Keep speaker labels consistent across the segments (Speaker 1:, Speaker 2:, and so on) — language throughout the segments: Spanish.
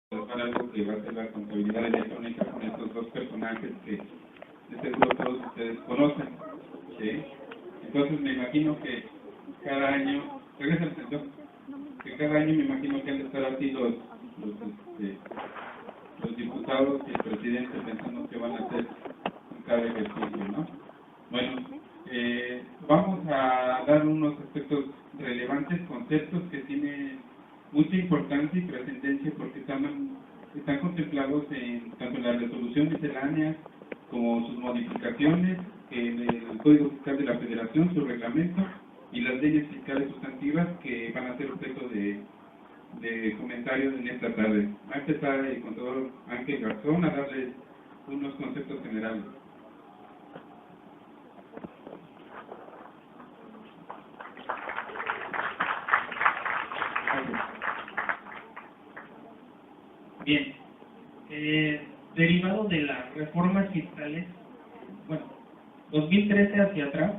Speaker 1: para algo que va a ser la contabilidad electrónica con estos dos personajes que de seguro todos ustedes conocen, ¿sí? Entonces me imagino que cada año, regresa el sensor, que cada año me imagino que han de estar así los diputados y el presidente pensando que van a hacer en cada ejercicio, ¿no? Bueno, vamos a dar unos aspectos relevantes, conceptos que tienen mucha importancia y trascendencia porque están contemplados tanto en la resolución miscelánea como sus modificaciones, en el Código Fiscal de la Federación, su reglamento y las leyes fiscales sustantivas que van a ser objeto de comentarios en esta tarde. Va a empezar el contador Ángel Garzón a darles unos conceptos generales.
Speaker 2: Bien, derivado de las reformas fiscales, 2013 hacia atrás,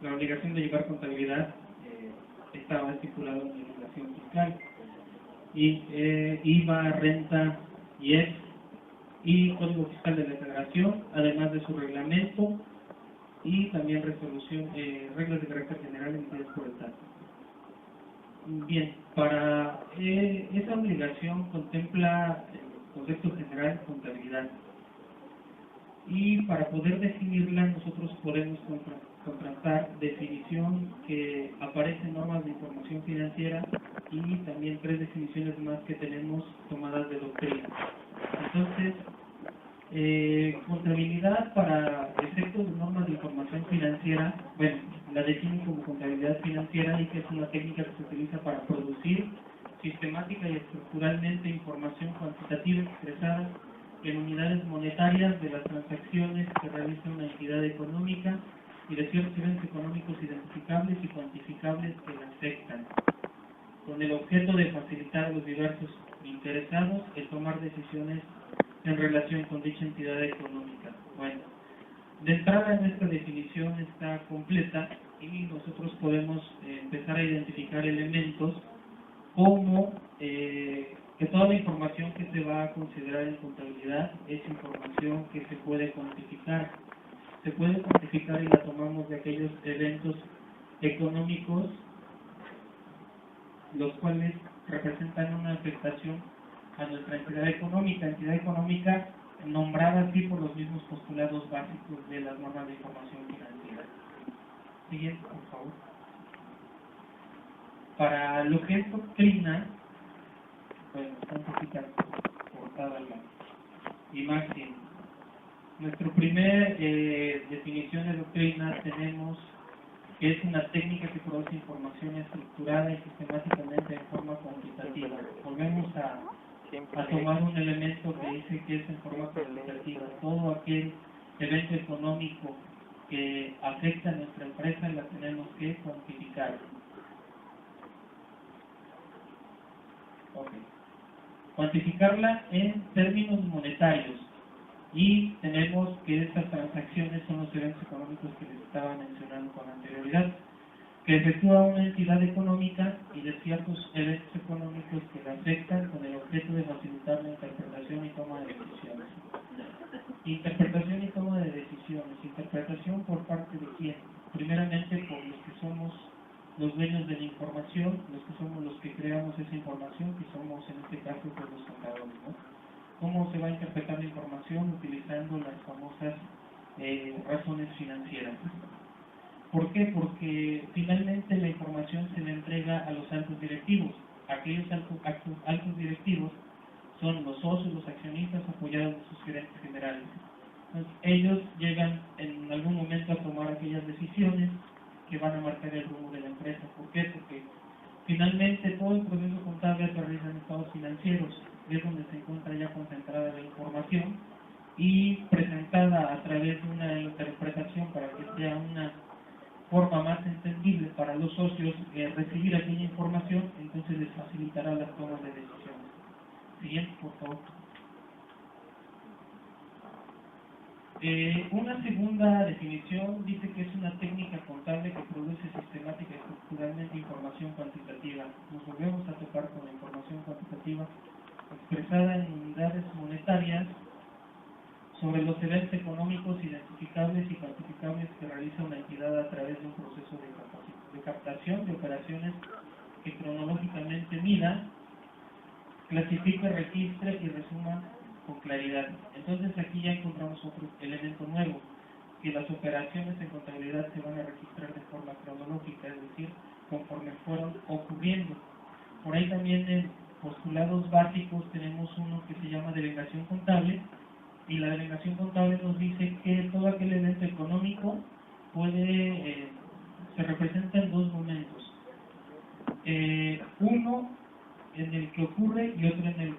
Speaker 2: la obligación de llevar contabilidad estaba estipulada en la legislación fiscal, y IVA, renta, IEPS y Código Fiscal de la Federación, además de su reglamento y también resolución, reglas de carácter general emitidas por el TAT. Bien, para esa obligación contempla el concepto general de contabilidad, y para poder definirla nosotros podemos contrastar definición que aparece en normas de información financiera y también 3 definiciones más que tenemos tomadas de doctrina. Entonces, contabilidad para efectos de normas de información financiera, la definen como contabilidad financiera y que es una técnica que se utiliza para producir sistemática y estructuralmente información cuantitativa expresada en unidades monetarias de las transacciones que realiza una entidad económica y de ciertos eventos económicos identificables y cuantificables que la afectan, con el objeto de facilitar a los diversos interesados el tomar decisiones en relación con dicha entidad económica. Bueno, de entrada en esta definición está completa y nosotros podemos empezar a identificar elementos como que toda la información que se va a considerar en contabilidad es información que se puede cuantificar. Se puede cuantificar y la tomamos de aquellos eventos económicos los cuales representan una afectación a nuestra entidad económica nombrada así por los mismos postulados básicos de las normas de información financiera. Siguiente, por favor. Para lo que es doctrina, está un poquito cortada la imagen. Nuestra primera definición de doctrina tenemos que es una técnica que produce información estructurada y sistemáticamente en forma cuantitativa. Volvemos a tomar un elemento que dice que es en forma cuantitativa. Todo aquel evento económico que afecta a nuestra empresa la tenemos que cuantificar. Cuantificarla en términos monetarios, y tenemos que estas transacciones son los eventos económicos que les estaba mencionando con anterioridad, que efectúa una entidad económica y de ciertos eventos económicos que la afectan con el objeto de facilitar la interpretación y toma de decisiones. Interpretación y toma de decisiones. Interpretación por parte de quién? Primeramente por los que somos los dueños de la información, los que somos los que creamos esa información, que somos en este caso pues, los contadores, ¿no? ¿Cómo se va a interpretar la información? Utilizando las famosas razones financieras. ¿Por qué? Porque finalmente la información se le entrega a los altos directivos. Aquellos altos directivos son los socios, los accionistas apoyados de sus gerentes generales. Entonces, ellos llegan en algún momento a tomar aquellas decisiones que van a marcar el rumbo de la empresa. ¿Por qué? Porque finalmente todo el proceso contable aterriza en estados financieros, es donde se encuentra ya concentrada la información y presentada a través de una interpretación para que sea una forma más entendible para los socios recibir aquella información, entonces les facilitará las tomas de decisiones. Siguiente, por favor. Una segunda definición dice que es una técnica contable que produce sistemática y estructuralmente información cuantitativa. Nos volvemos a tocar con la información cuantitativa expresada en unidades monetarias sobre los eventos económicos identificables y cuantificables que realiza una entidad a través de un proceso de captación de operaciones que cronológicamente mida, clasifique, registre y resuma con claridad. Entonces aquí ya encontramos otro elemento nuevo, que las operaciones en contabilidad se van a registrar de forma cronológica, es decir, conforme fueron ocurriendo. Por ahí también en postulados básicos tenemos uno que se llama devengación contable, y la devengación contable nos dice que todo aquel evento económico se representa en dos momentos. Uno en el que ocurre y otro en el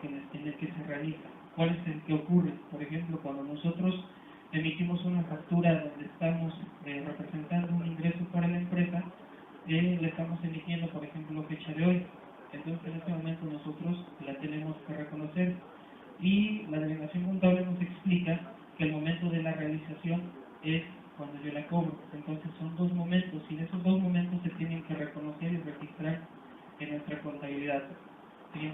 Speaker 2: que se realiza. ¿Cuál es el que ocurre? Por ejemplo, cuando nosotros emitimos una factura donde estamos representando un ingreso para la empresa, le estamos emitiendo, por ejemplo, fecha de hoy. Entonces, en este momento nosotros la tenemos que reconocer, y la devengación contable nos explica que el momento de la realización es cuando yo la cobro. Entonces, son dos momentos, y esos dos momentos se tienen que reconocer y registrar en nuestra contabilidad. ¿Sí?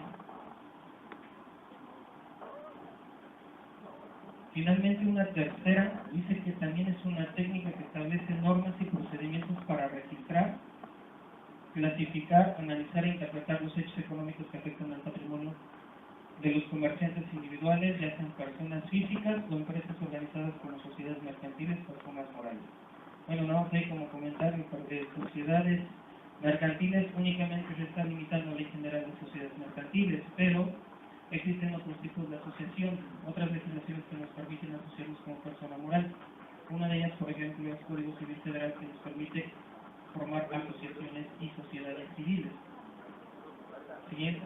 Speaker 2: Finalmente, una tercera dice que también es una técnica que establece normas y procedimientos para registrar, clasificar, analizar e interpretar los hechos económicos que afectan al patrimonio de los comerciantes individuales, ya sean personas físicas o empresas organizadas como sociedades mercantiles o personas morales. Bueno, nada más hay como comentario, porque sociedades mercantiles únicamente se está limitando a la ley general de sociedades mercantiles, pero existen otros tipos de asociación, otras legislaciones que nos permiten asociarnos como persona moral. Una de ellas, por ejemplo, es el Código Civil Federal, que nos permite formar asociaciones y sociedades civiles. Siguiente.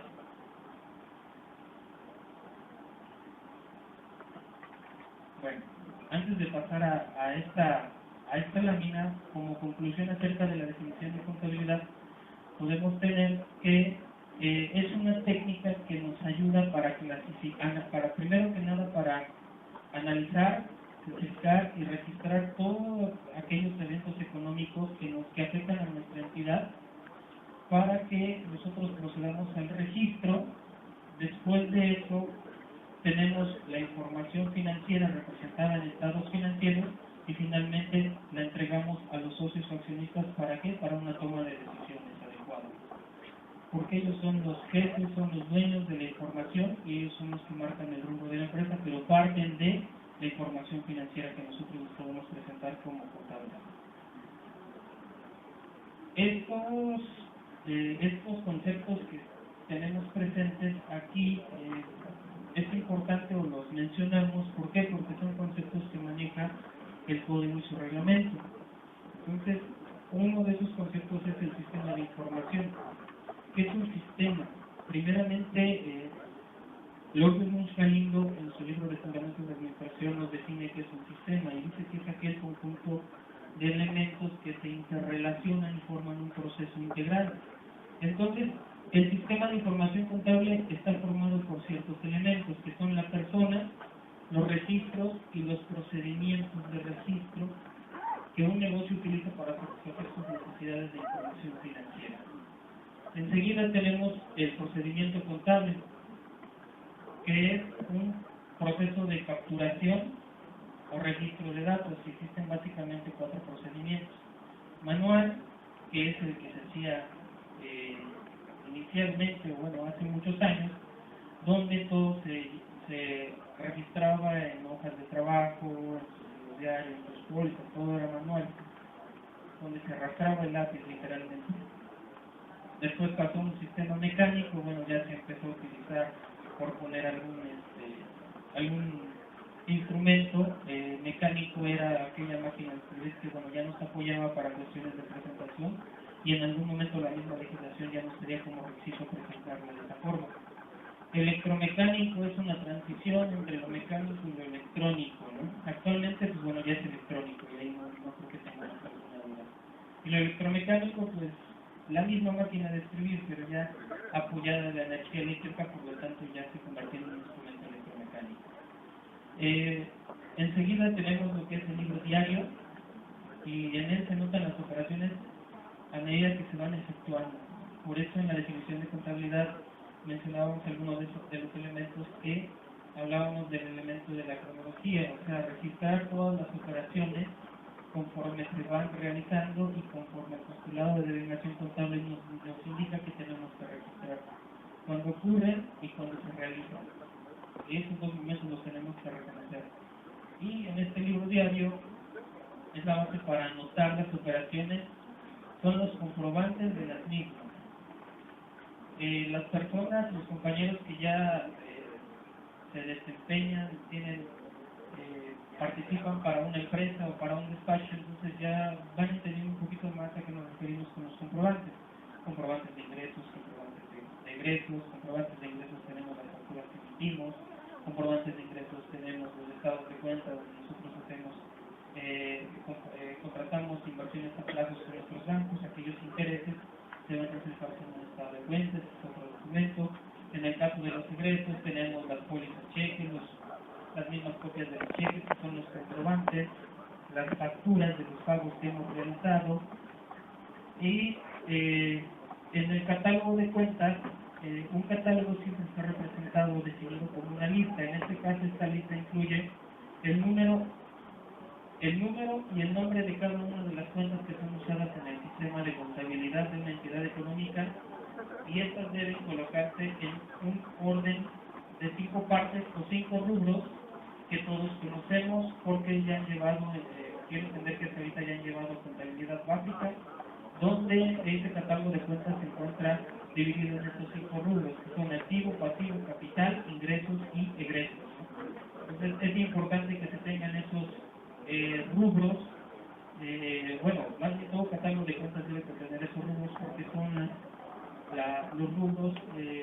Speaker 2: Bueno, antes de pasar a esta lámina, como conclusión acerca de la definición de contabilidad, podemos tener que es una técnica que nos ayuda para clasificar, primero que nada, para analizar, clasificar y registrar todos aquellos eventos económicos que afectan a nuestra entidad, para que nosotros procedamos al registro. Después de eso, tenemos la información financiera representada en estados financieros, y finalmente la entregamos a los socios o accionistas. ¿Para qué? Para una toma de decisiones adecuada. Porque ellos son los jefes, son los dueños de la información, y ellos son los que marcan el rumbo de la empresa, pero parten de la información financiera que nosotros les podemos presentar como contables. Estos conceptos que tenemos presentes aquí, es importante o los mencionamos. ¿Por qué? Porque son conceptos que maneja el código y su reglamento. Entonces, uno de esos conceptos es el sistema de información. ¿Qué es un sistema? Primeramente, López Munch Galindo, en su libro de Fundamentos de Administración, nos define qué es un sistema, y dice que es aquel conjunto de elementos que se interrelacionan y forman un proceso integral. Entonces, el sistema de información contable está formado por ciertos elementos, que son la persona, los registros y los procedimientos de registro que un negocio utiliza para satisfacer sus necesidades de información financiera. Enseguida tenemos el procedimiento contable, que es un proceso de capturación o registro de datos. Existen básicamente 4 procedimientos. Manual, que es el que se hacía inicialmente, hace muchos años, donde todo se registraba en hojas de trabajo, en los diarios, en los pólizas, todo era manual, donde se arrastraba el lápiz literalmente. Después pasó a un sistema mecánico. Ya se empezó a utilizar, por poner algún instrumento mecánico, era aquella máquina de escribir que ya nos apoyaba para cuestiones de presentación, y en algún momento la misma legislación ya nos sería como requisito presentarla de esa forma. Electromecánico es una transición entre lo mecánico y lo electrónico, ¿no? Actualmente, ya es electrónico, y ahí no creo que tengamos alguna duda. Y lo electromecánico, la misma máquina de escribir, pero ya apoyada en la energía eléctrica, por lo tanto ya se convirtió en un instrumento electromecánico. Enseguida tenemos lo que es el libro diario, y en él se notan las operaciones a medida que se van efectuando. Por eso, en la definición de contabilidad mencionábamos algunos de los elementos que hablábamos del elemento de la cronología, o sea, registrar todas las operaciones conforme se van realizando y conforme el postulado de designación contable nos indica que tenemos que registrar cuando ocurren y cuando se realizan. Y esos dos momentos los tenemos que reconocer. Y en este libro diario es la base para anotar las operaciones, son los comprobantes de las mismas. Las personas, los compañeros que ya se desempeñan, participan para una empresa o para un despacho, entonces ya van entendiendo un poquito más a qué nos referimos con los comprobantes. Comprobantes de ingresos, comprobantes de egresos, comprobantes de ingresos tenemos las facturas que emitimos, comprobantes de ingresos tenemos los estados de cuenta donde nosotros hacemos, contratamos inversiones a plazos con nuestros bancos, aquellos intereses se van reflejados en un estado de cuenta, es otro documento. En el caso de los ingresos tenemos las pólizas cheques, las mismas copias de los cheques que son los comprobantes, las facturas de los pagos que hemos realizado y en el catálogo de cuentas, un catálogo siempre está representado o definido como una lista. En este caso esta lista incluye el número y el nombre de cada una de las cuentas que son usadas en el sistema de contabilidad de una entidad económica y estas deben colocarse en un orden de 5 partes o 5 rubros que todos conocemos porque ya han llevado, quiero entender que hasta ahorita ya han llevado contabilidad básica, donde este catálogo de cuentas se encuentra dividido en estos 5 rubros, que son activo, pasivo, capital, ingresos y egresos. Entonces es importante que se tengan esos rubros, bueno, más que todo catálogo de cuentas debe contener esos rubros porque son los rubros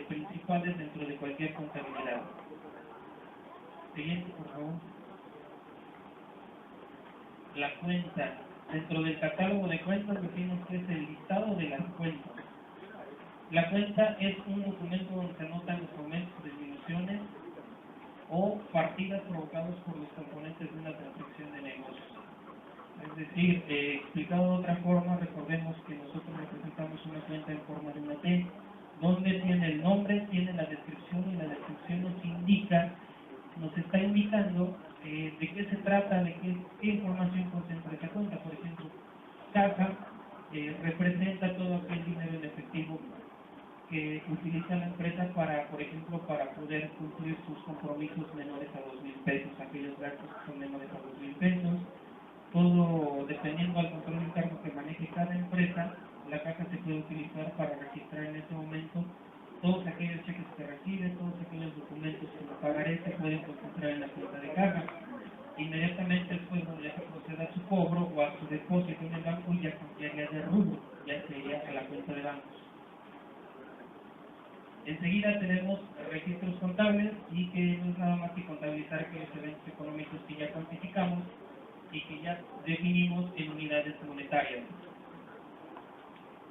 Speaker 2: principales dentro de cualquier contabilidad. Siguiente, por favor. La cuenta. Dentro del catálogo de cuentas decimos que es el listado de las cuentas. La cuenta es un documento donde se anotan los aumentos, disminuciones o partidas provocados por los componentes de una transacción de negocios. Es decir, explicado de otra forma, recordemos que nosotros representamos una cuenta en forma de una T, donde tiene el nombre, tiene la descripción y la descripción nos está indicando de qué se trata, de qué información concentra esa cuenta. Por ejemplo, caja representa todo aquel dinero en efectivo que utiliza la empresa para, por ejemplo, para poder cumplir sus compromisos menores a 2,000 pesos, aquellos gastos que son menores a 2,000 pesos. Todo dependiendo del control interno que maneje cada empresa, la caja se puede utilizar para registrar en ese momento todos aquellos cheques que recibe, todos aquellos documentos que lo pagaré se pueden concentrar en la cuenta de caja. Inmediatamente después cuando ya se proceda a su cobro o a su depósito en el banco ya cambiaría de rubro, ya sería a la cuenta de bancos. Enseguida tenemos registros contables y que no es nada más que contabilizar aquellos eventos económicos que ya cuantificamos y que ya definimos en unidades monetarias.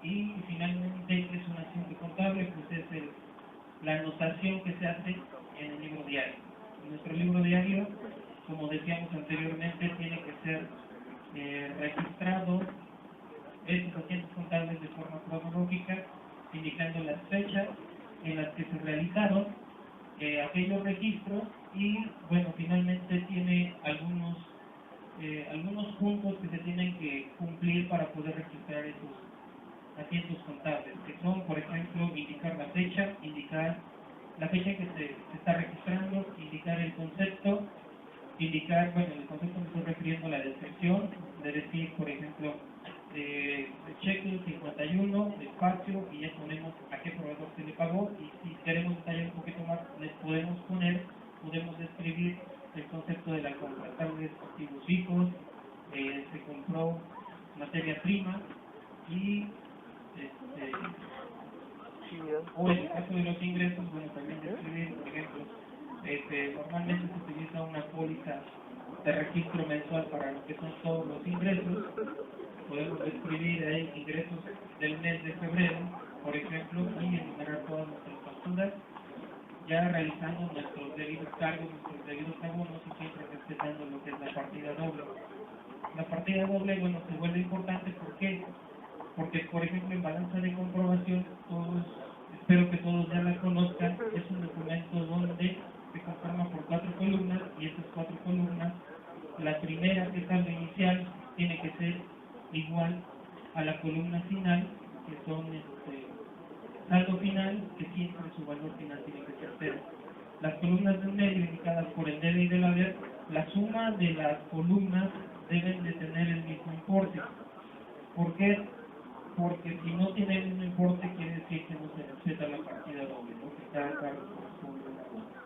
Speaker 2: Y finalmente, ¿qué es una acción contable? Pues es la anotación que se hace en el libro diario. En nuestro libro diario, como decíamos anteriormente, tiene que ser registrado estos acciones contables de forma cronológica, indicando las fechas en las que se realizaron aquellos registros y, bueno, finalmente tiene algunos puntos que se tienen que cumplir para poder registrar esos asientos contables, que son, por ejemplo, indicar la fecha, indicar la fecha que se está registrando, indicar el concepto, indicar, bueno, el concepto me estoy refiriendo a la descripción, de decir, por ejemplo, cheque 51, espacio, y ya ponemos a qué proveedor se le pagó, y si queremos detallar un poquito más, les podemos describir el concepto de la compra, tal vez activos fijos, se compró materia prima, y o en el caso de los ingresos, bueno, también describir, por ejemplo, normalmente se utiliza una póliza de registro mensual para lo que son todos los ingresos. Podemos describir ahí ingresos del mes de febrero, por ejemplo, y enumerar todas nuestras facturas, ya realizando nuestros debidos cargos, nuestros debidos abonos y siempre respetando lo que es la partida doble. La partida doble, bueno, se vuelve importante, ¿por qué? Porque, por ejemplo, en balanza de comprobación, espero que todos ya la conozcan, igual a la columna final, que son saldo final, que siempre su valor final tiene que ser 0. Las columnas del medio indicadas por el debe y el haber, la suma de las columnas deben de tener el mismo importe. ¿Por qué? Porque si no tiene el mismo importe, quiere decir que no se respeta la partida doble, porque cada cargo corresponde a una doble.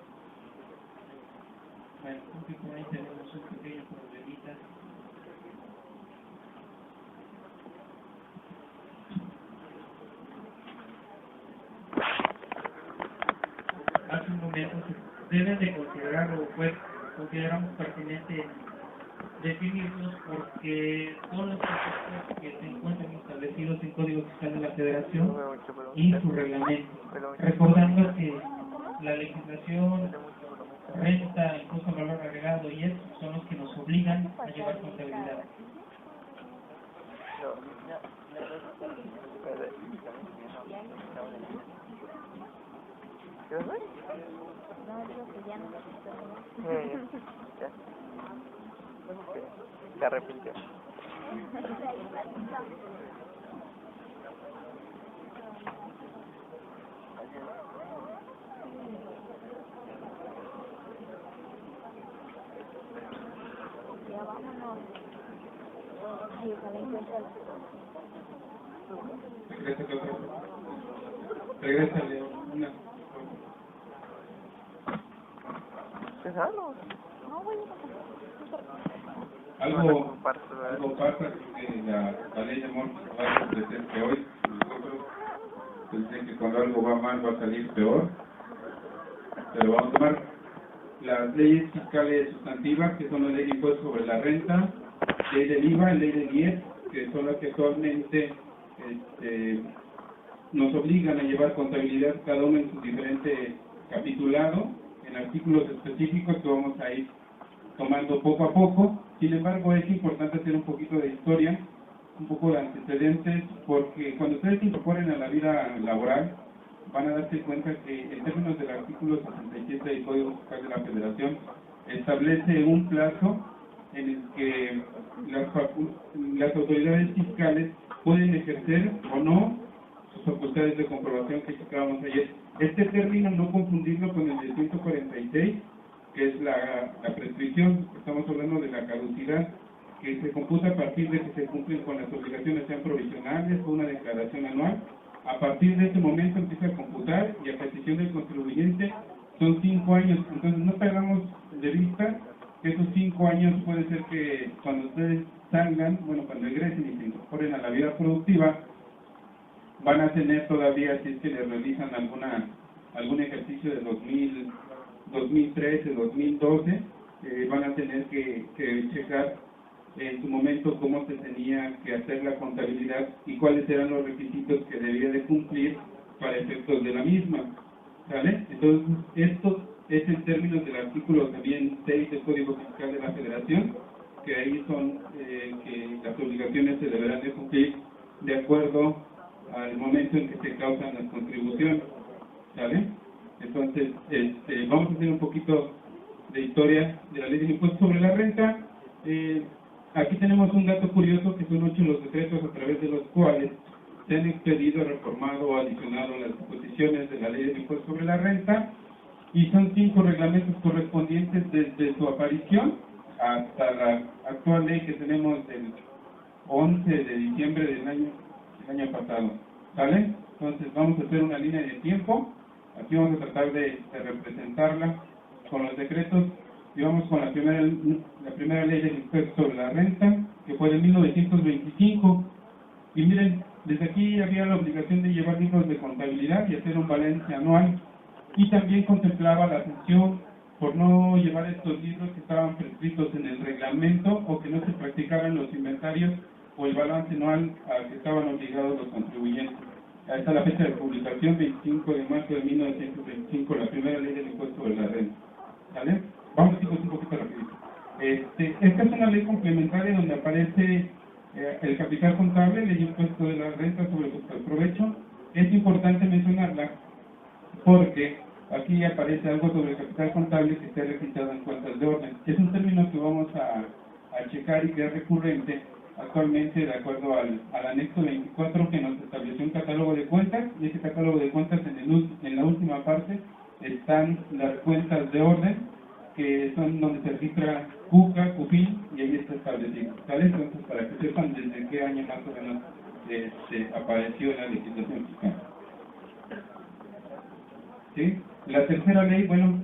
Speaker 2: Bueno, creo que por ahí tenemos un pequeño problemita. Hace un momento se deben de considerar, o pues consideramos pertinente definirlos porque son los conceptos que se encuentran establecidos en Código Fiscal de la Federación y su reglamento. Recordando que la legislación, renta, impuesto al valor agregado y eso son los que nos obligan a llevar contabilidad.
Speaker 3: No, digo que ya no
Speaker 4: se arrepintió.
Speaker 3: Ya vámonos. Ay, ojalá encuentre las cosas.
Speaker 1: Regrésale una.
Speaker 4: Déjalo.
Speaker 3: No, güey,
Speaker 1: Algo pasa que la ley de amortizadores va a ofrecer que hoy nosotros pensé que cuando algo va mal va a salir peor, pero vamos a tomar las leyes fiscales sustantivas, que son la ley de impuestos sobre la renta, ley del IVA, ley del IEP, que son las que actualmente nos obligan a llevar contabilidad cada uno en su diferente capitulado, en artículos específicos que vamos a ir tomando poco a poco. Sin embargo, es importante hacer un poquito de historia, un poco de antecedentes, porque cuando ustedes se incorporen a la vida laboral, van a darse cuenta que en términos del artículo 67 del Código Fiscal de la Federación, establece un plazo en el que las autoridades fiscales pueden ejercer o no sus facultades de comprobación que checábamos ayer. Este término no confundirlo con el de 146, que es la prescripción. Estamos hablando de la caducidad, que se computa a partir de que se cumplen con las obligaciones, sean provisionales o una declaración anual. A partir de ese momento empieza a computar y a petición del contribuyente son 5 años. Entonces no perdamos de vista que esos 5 años puede ser que cuando ustedes salgan, bueno, cuando egresen y se incorporen a la vida productiva, van a tener todavía, si es que les realizan algún ejercicio de 2013, 2012, van a tener que checar en su momento cómo se tenía que hacer la contabilidad y cuáles eran los requisitos que debía de cumplir para efectos de la misma, ¿sale? Entonces, esto es en términos del artículo también 6 del Código Fiscal de la Federación, que ahí son que las obligaciones se deberán de cumplir de acuerdo al momento en que se causan las contribuciones, ¿sale? Entonces, vamos a hacer un poquito de historia de la ley de impuestos sobre la renta. Aquí tenemos un dato curioso, que son 8 los decretos a través de los cuales se han expedido, reformado o adicionado las disposiciones de la ley de impuestos sobre la renta, y son 5 reglamentos correspondientes desde su aparición hasta la actual ley que tenemos del 11 de diciembre del año pasado, ¿sale? Entonces vamos a hacer una línea de tiempo. Aquí vamos a tratar de representarla con los decretos, y vamos con la primera ley del impuesto sobre la renta, que fue de 1925, y miren, desde aquí había la obligación de llevar libros de contabilidad y hacer un balance anual, y también contemplaba la sanción por no llevar estos libros que estaban prescritos en el reglamento o que no se practicaban los inventarios o el balance anual al que estaban obligados los contribuyentes. Hasta la fecha de publicación, 25 de marzo de 1925, la primera ley del impuesto sobre la renta. ¿Vale? Vamos chicos un poquito rapidito. Esta es una ley complementaria donde aparece el capital contable, ley de impuesto de la renta sobre el provecho. Es importante mencionarla porque aquí aparece algo sobre el capital contable que está registrado en cuentas de orden. Es un término que vamos a checar y que es recurrente actualmente de acuerdo al anexo 24 que nos estableció un catálogo de cuentas, y ese catálogo de cuentas en la última parte están las cuentas de orden, que son donde se registra CUCA, CUFIN, y ahí está establecido, ¿sale? Entonces, para que sepan desde qué año más o menos apareció la legislación fiscal. ¿Sí? La tercera ley, bueno,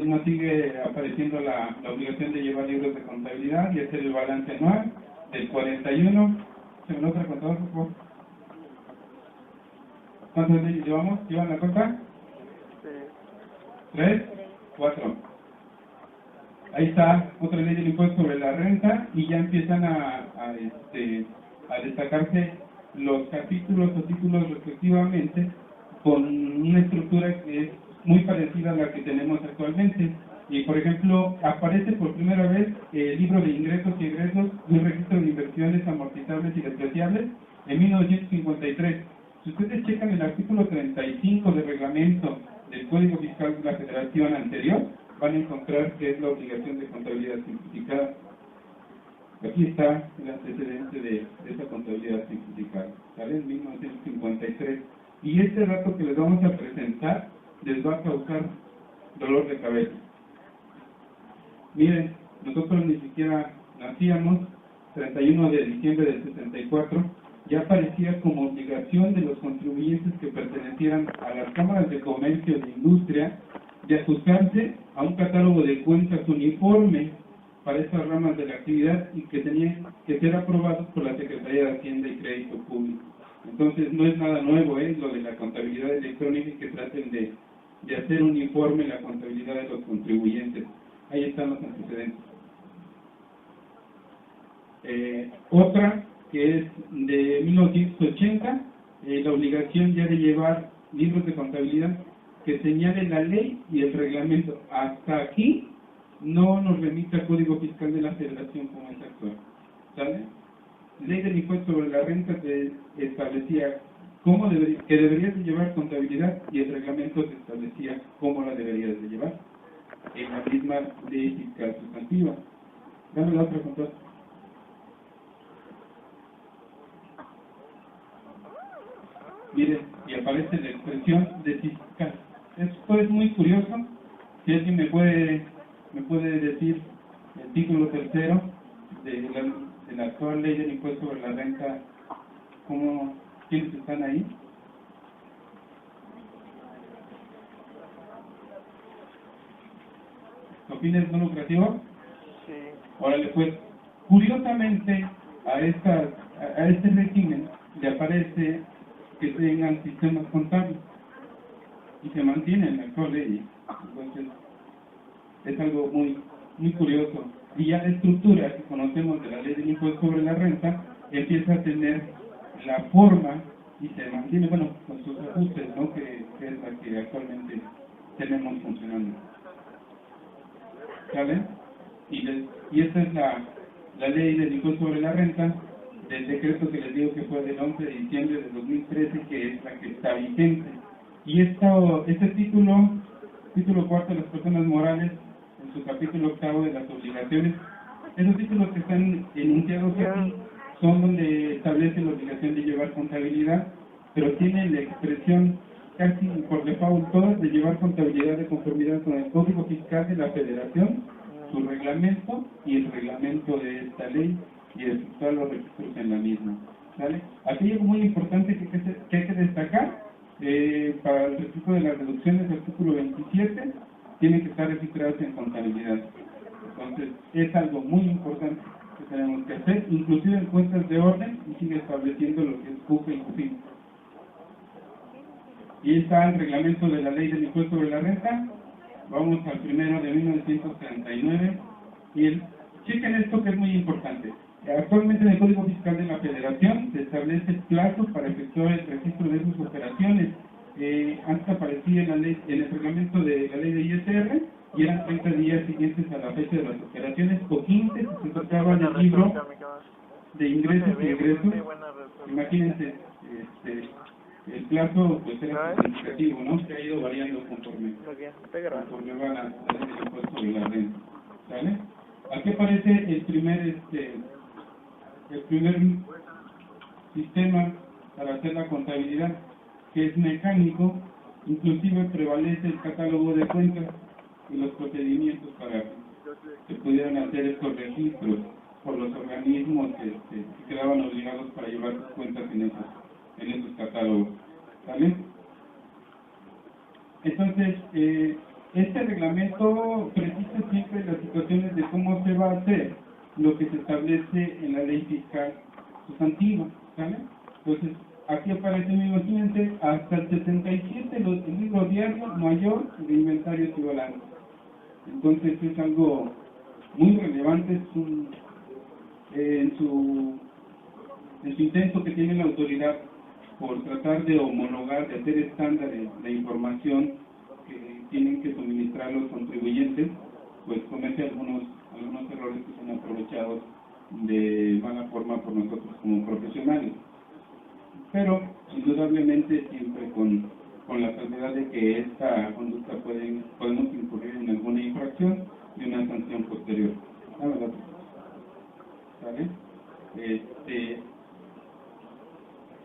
Speaker 1: nos sigue apareciendo la obligación de llevar libros de contabilidad y hacer el balance anual del 41. ¿Se me otra contador, por favor? ¿Cuántas leyes llevamos? ¿Llevan la cuenta? 3, 4. Ahí está otra ley del impuesto sobre la renta y ya empiezan a destacarse los capítulos o títulos respectivamente con una estructura que es muy parecida a la que tenemos actualmente. Y por ejemplo, aparece por primera vez el libro de ingresos y egresos de un registro de inversiones amortizables y despreciables en 1953. Si ustedes checan el artículo 35 del reglamento del Código Fiscal de la Federación anterior, van a encontrar que es la obligación de contabilidad simplificada. Aquí está el antecedente de esa contabilidad simplificada, ¿sale? En 1953. Y este dato que les vamos a presentar les va a causar dolor de cabeza. Miren, nosotros ni siquiera nacíamos, 31 de diciembre del 64, ya aparecía como obligación de los contribuyentes que pertenecieran a las cámaras de comercio de industria de ajustarse a un catálogo de cuentas uniforme para estas ramas de la actividad y que tenían que ser aprobados por la Secretaría de Hacienda y Crédito Público. Entonces no es nada nuevo, lo de la contabilidad electrónica y que traten de hacer uniforme la contabilidad de los contribuyentes. Ahí están los antecedentes. Otra que es de 1980, la obligación ya de llevar libros de contabilidad que señale la ley y el reglamento. Hasta aquí no nos remite al Código Fiscal de la Federación como es actual. ¿Sale? Ley del impuesto sobre la renta que establecía que deberías de llevar contabilidad y el reglamento te establecía cómo la deberías de llevar en la misma ley fiscal sustantiva. Dame la otra contador. Miren, y aparece la expresión de fiscal. Esto es muy curioso. Si alguien me puede decir el título tercero de la actual ley del impuesto sobre la renta, ¿quiénes están ahí? ¿Con fines no lucrativos? Sí. Órale, pues, curiosamente a este régimen le aparece que tengan sistemas contables y se mantiene en la actual ley. Entonces, es algo muy, muy curioso. Y ya la estructura que conocemos de la ley del impuesto sobre la renta empieza a tener la forma y se mantiene, bueno, con sus ajustes, ¿no? que es la que actualmente tenemos funcionando. ¿Sale? Y esta es la ley del impuesto sobre la renta, del decreto que les digo que fue del 11 de diciembre de 2013, que es la que está vigente. Y este título cuarto de las personas morales, en su capítulo octavo de las obligaciones, esos títulos que están enunciados aquí son donde establece la obligación de llevar contabilidad, pero tienen la expresión casi por default todas de llevar contabilidad de conformidad con el Código Fiscal de la Federación, su reglamento y el reglamento de esta ley y efectuar los registros en la misma. ¿Vale? Aquí hay algo muy importante que hay que destacar. Para el registro de las deducciones, el artículo 27 tienen que estar registrados en contabilidad. Entonces es algo muy importante que tenemos que hacer, inclusive en cuentas de orden, y sigue estableciendo lo que es CUFE y CUFIN. Y está el reglamento de la ley del impuesto sobre la renta. Vamos al primero de 1939 y chequen esto que es muy importante. Actualmente en el Código Fiscal de la Federación se establece plazos para efectuar el registro de sus operaciones. Antes aparecía en el reglamento de la ley de ISR y eran 30 días siguientes a la fecha de las operaciones o 15 si se trataba del libro de ingresos y egresos. Imagínense, el plazo pues era significativo, ¿no? Que ha ido variando conforme va la ley del impuesto sobre la renta. ¿Sale? Aquí aparece el primer el primer sistema para hacer la contabilidad, que es mecánico, inclusive prevalece el catálogo de cuentas y los procedimientos para que pudieran hacer estos registros por los organismos que quedaban obligados para llevar sus cuentas en esos catálogos. ¿Vale? Entonces, este reglamento precisa siempre las situaciones de cómo se va a hacer lo que se establece en la ley fiscal sustantiva. ¿Vale? Entonces, aquí aparece, imagínense, hasta el 77 el libro diario mayor de inventarios y balances. Entonces es algo muy relevante, en su intento que tiene la autoridad por tratar de homologar, de hacer estándares de información que tienen que suministrar los contribuyentes, pues comete algunos errores que son aprovechados de mala forma por nosotros como profesionales. Pero indudablemente siempre con la salvedad de que esta conducta podemos incurrir en alguna infracción y una sanción posterior. ¿Vale?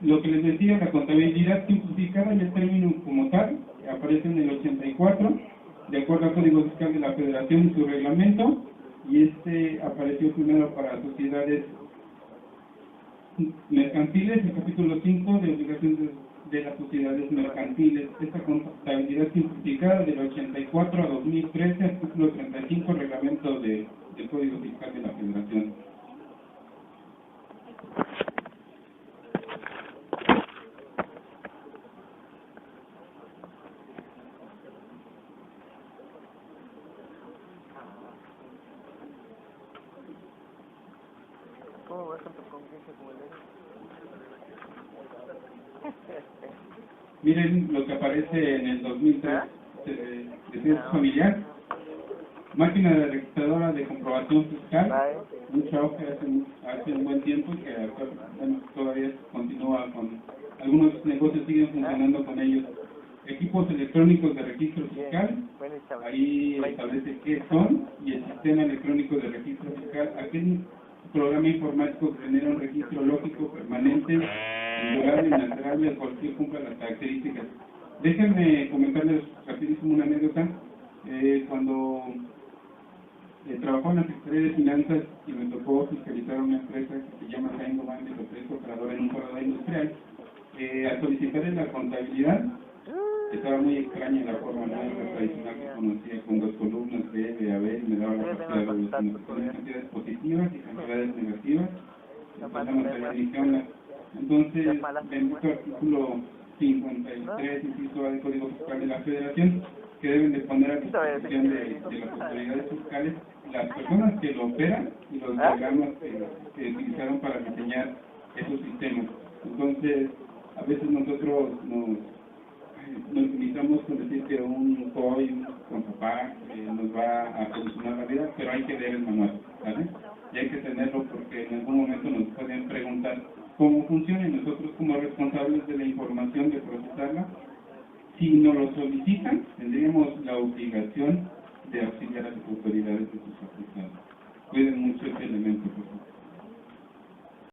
Speaker 1: Lo que les decía, la contabilidad simplificada en el término como tal aparece en el 84, de acuerdo al Código Fiscal de la Federación y su reglamento, y apareció primero para sociedades mercantiles, el capítulo 5 de obligaciones de las sociedades mercantiles. Esta contabilidad simplificada del 84 a 2013, artículo 35, reglamento del Código Fiscal de la Federación.
Speaker 4: ¿Cómo vas con tu confianza como el
Speaker 1: Miren lo que aparece en el 2003 de Ciencia Familiar, máquina de registradora de comprobación fiscal, un trabajo que hace un buen tiempo y que todavía continúa con algunos negocios, siguen funcionando con ellos. Equipos electrónicos de registro fiscal, ahí establece qué son, y el sistema electrónico de registro fiscal, aquel programa informático que genera un registro lógico permanente, indudable, inalterable, al cual cumpla las características. Déjenme comentarles rapidísimo una anécdota. Cuando trabajaba en la Secretaría de Finanzas y me tocó fiscalizar una empresa que se llama Saingo Bank, que es operadora en un corredor industrial, al solicitar la contabilidad, estaba muy extraña la forma tradicional que conocía, con dos columnas, debe, haber, y me daba la cantidad de cantidades positivas y cantidades negativas. Empezamos a verificarlas. Entonces, en este artículo 53, inciso A del Código Fiscal de la Federación, que deben de poner a disposición de las autoridades fiscales las personas que lo operan y los programas que utilizaron para diseñar esos sistemas. Entonces, a veces nosotros nos limitamos con decir que un COI con papá nos va a solucionar la vida, pero hay que leer el manual, ¿vale? Y hay que tenerlo porque en algún momento nos pueden preguntar cómo funciona, y nosotros como responsables de la información de procesarla, si nos lo solicitan, tendríamos la obligación de auxiliar a las autoridades de sus aplicados. Cuiden mucho ese elemento, por favor.